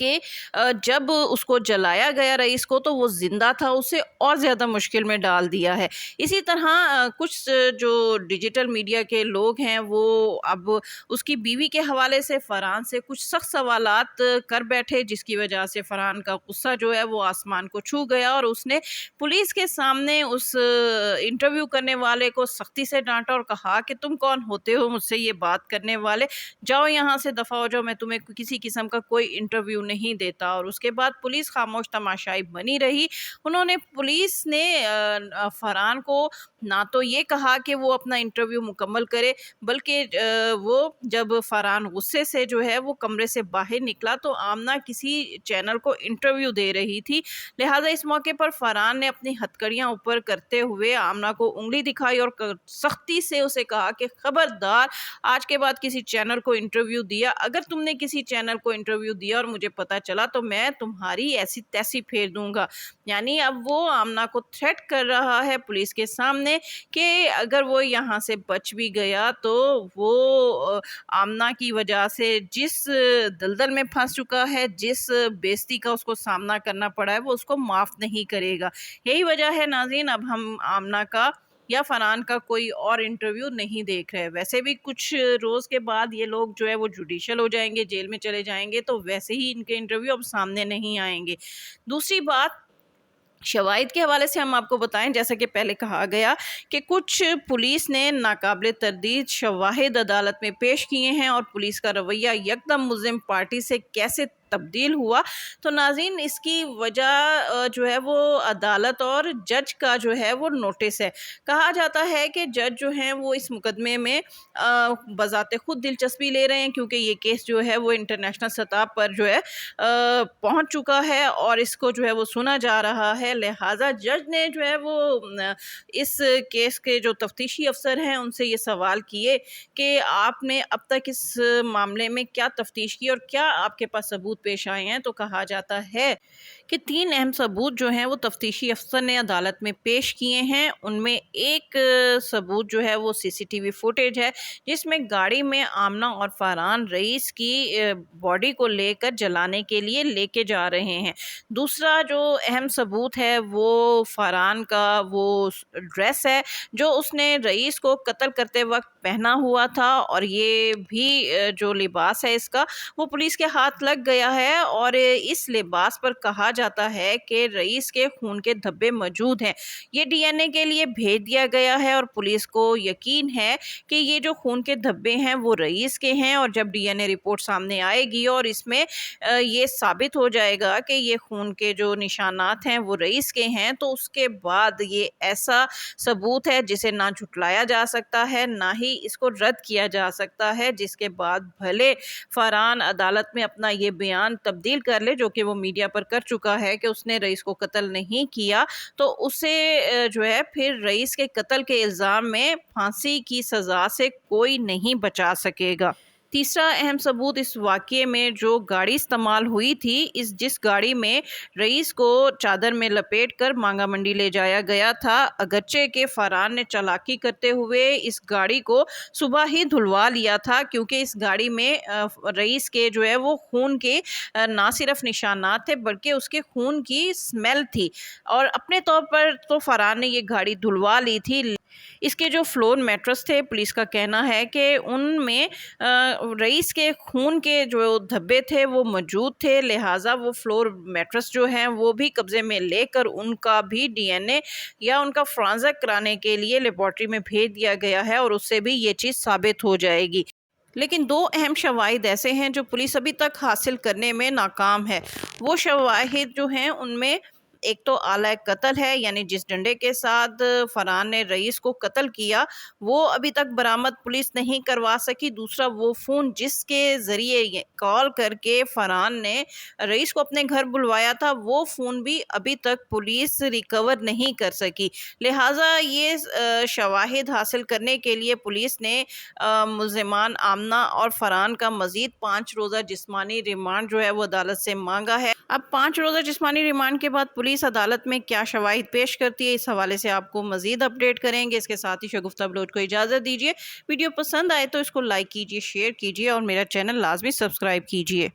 کہ جب اس کو جلایا گیا رئیس کو تو وہ زندہ تھا، اسے اور زیادہ مشکل میں ڈال دیا ہے۔ اسی طرح کچھ جو ڈیجیٹل میڈیا کے لوگ ہیں وہ اب اس کی بیوی کے حوالے سے فرحان سے کچھ سخت سوالات کر بیٹھے، جس کی وجہ سے فرحان کا غصہ جو ہے وہ آسمان کو چھو گیا اور اس نے پولیس کے سامنے اس انٹرویو کرنے والے کو سختی سے ڈانٹا اور کہا کہ تم کون ہوتے ہو مجھ سے یہ بات کرنے والے، جاؤ یہاں سے دفع ہو جاؤ، میں تمہیں کسی قسم کا کوئی انٹرویو نہیں دیتا۔ اور اس کے بعد پولیس خاموش تماشائی بنی رہی۔ پولیس نے فرحان کو نہ تو یہ کہا کہ وہ اپنا انٹرویو مکمل کرے، بلکہ وہ جب فرحان غصے سے جو ہے وہ کمرے سے باہر نکلا تو آمنہ کسی چینل کو انٹرویو دے رہی تھی، لہٰذا اس موقع پر فرحان نے اپنی ہتھکڑیاں اوپر کرتے ہوئے آمنہ کو انگلی دکھائی اور سختی سے اسے کہا کہ خبردار آج کے بعد کسی چینل کو انٹرویو دیا، اگر تم نے کسی چینل کو انٹرویو دیا اور مجھے پتا چلا تو میں تمہاری ایسی تیسی پھیر دوں گا۔ یعنی اب وہ آمنہ کو تھریٹ کر رہا ہے پولیس کے سامنے کہ اگر وہ یہاں سے بچ بھی گیا تو وہ آمنہ کی وجہ سے جس دلدل میں پھنس چکا ہے، جس بےزتی کا اس کو سامنا کرنا پڑا ہے، وہ اس کو معاف نہیں کرے گا۔ یہی وجہ ہے ناظرین اب ہم آمنہ کا یا فرحان کا کوئی اور انٹرویو نہیں دیکھ رہے۔ ویسے بھی کچھ روز کے بعد یہ لوگ جو ہے وہ جوڈیشل ہو جائیں گے، جیل میں چلے جائیں گے، تو ویسے ہی ان کے انٹرویو اب سامنے نہیں آئیں گے۔ دوسری بات، شواہد کے حوالے سے ہم آپ کو بتائیں، جیسا کہ پہلے کہا گیا کہ کچھ پولیس نے ناقابل تردید شواہد عدالت میں پیش کیے ہیں اور پولیس کا رویہ یکدم ملزم پارٹی سے کیسے تبدیل ہوا، تو ناظرین اس کی وجہ جو ہے وہ عدالت اور جج کا جو ہے وہ نوٹس ہے۔ کہا جاتا ہے کہ جج جو ہیں وہ اس مقدمے میں بذات خود دلچسپی لے رہے ہیں، کیونکہ یہ کیس جو ہے وہ انٹرنیشنل سطح پر جو ہے پہنچ چکا ہے اور اس کو جو ہے وہ سنا جا رہا ہے، لہٰذا جج نے جو ہے وہ اس کیس کے جو تفتیشی افسر ہیں ان سے یہ سوال کیے کہ آپ نے اب تک اس معاملے میں کیا تفتیش کی اور کیا آپ کے پاس ثبوت پیش آئے ہیں، تو کہا جاتا ہے کہ 3 اہم ثبوت جو ہیں وہ تفتیشی افسر نے عدالت میں پیش کیے ہیں۔ ان میں ایک ثبوت جو ہے وہ سی سی ٹی وی فوٹیج ہے، جس میں گاڑی میں آمنہ اور فرحان رئیس کی باڈی کو لے کر جلانے کے لیے لے کے جا رہے ہیں۔ دوسرا جو اہم ثبوت ہے وہ فرحان کا وہ ڈریس ہے جو اس نے رئیس کو قتل کرتے وقت پہنا ہوا تھا، اور یہ بھی جو لباس ہے اس کا وہ پولیس کے ہاتھ لگ گیا ہے اور اس لباس پر کہا جاتا ہے کہ رئیس کے خون کے دھبے موجود ہیں۔ یہ ڈی این اے کے لیے بھیج دیا گیا ہے اور پولیس کو یقین ہے کہ یہ جو خون کے دھبے ہیں وہ رئیس کے ہیں، اور جب ڈی این اے رپورٹ سامنے آئے گی اور اس میں یہ ثابت ہو جائے گا کہ یہ خون کے جو نشانات ہیں وہ رئیس کے ہیں، تو اس کے بعد یہ ایسا ثبوت ہے جسے نہ جھٹلایا جا سکتا ہے نہ ہی اس کو رد کیا جا سکتا ہے، جس کے بعد بھلے فرحان عدالت میں اپنا یہ بیان تبدیل کر لے جو کہ وہ میڈیا پر کر چکا ہے کہ اس نے رئیس کو قتل نہیں کیا، تو اسے جو ہے پھر رئیس کے قتل کے الزام میں پھانسی کی سزا سے کوئی نہیں بچا سکے گا۔ تیسرا اہم ثبوت اس واقعے میں جو گاڑی استعمال ہوئی تھی، جس گاڑی میں رئیس کو چادر میں لپیٹ کر مانگا منڈی لے جایا گیا تھا، اگرچہ کہ فرحان نے چالاکی کرتے ہوئے اس گاڑی کو صبح ہی دھلوا لیا تھا، کیونکہ اس گاڑی میں رئیس کے جو ہے وہ خون کے نہ صرف نشانات تھے بلکہ اس کے خون کی اسمیل تھی، اور اپنے طور پر تو فرحان نے یہ گاڑی دھلوا لی تھی۔ اس کے جو فلور میٹرس تھے، پولیس کا کہنا ہے کہ ان میں رئیس کے خون کے جو دھبے تھے وہ موجود تھے، لہٰذا وہ فلور میٹرس جو ہیں وہ بھی قبضے میں لے کر ان کا بھی ڈی این اے یا ان کا فرانزک کرانے کے لیے لیبارٹری میں بھیج دیا گیا ہے، اور اس سے بھی یہ چیز ثابت ہو جائے گی۔ لیکن 2 اہم شواہد ایسے ہیں جو پولیس ابھی تک حاصل کرنے میں ناکام ہے۔ وہ شواہد جو ہیں ان میں ایک تو آلہ قتل ہے، یعنی جس ڈنڈے کے ساتھ فرحان نے رئیس کو قتل کیا وہ ابھی تک برآمد پولیس نہیں کروا سکی۔ دوسرا وہ فون جس کے ذریعے کال کر کے فرحان نے رئیس کو اپنے گھر بلوایا تھا، وہ فون بھی ابھی تک پولیس ریکور نہیں کر سکی، لہٰذا یہ شواہد حاصل کرنے کے لیے پولیس نے ملزمان آمنہ اور فرحان کا مزید 5 روزہ جسمانی ریمانڈ جو ہے وہ عدالت سے مانگا ہے۔ اب 5 روزہ جسمانی ریمانڈ کے بعد پولیس عدالت میں کیا شواہد پیش کرتی ہے، اس حوالے سے آپ کو مزید اپڈیٹ کریں گے۔ اس کے ساتھ ہی شگفتہ بلوچ کو اجازت دیجیے۔ ویڈیو پسند آئے تو اس کو لائک کیجیے، شیئر کیجیے اور میرا چینل لازمی سبسکرائب کیجیے۔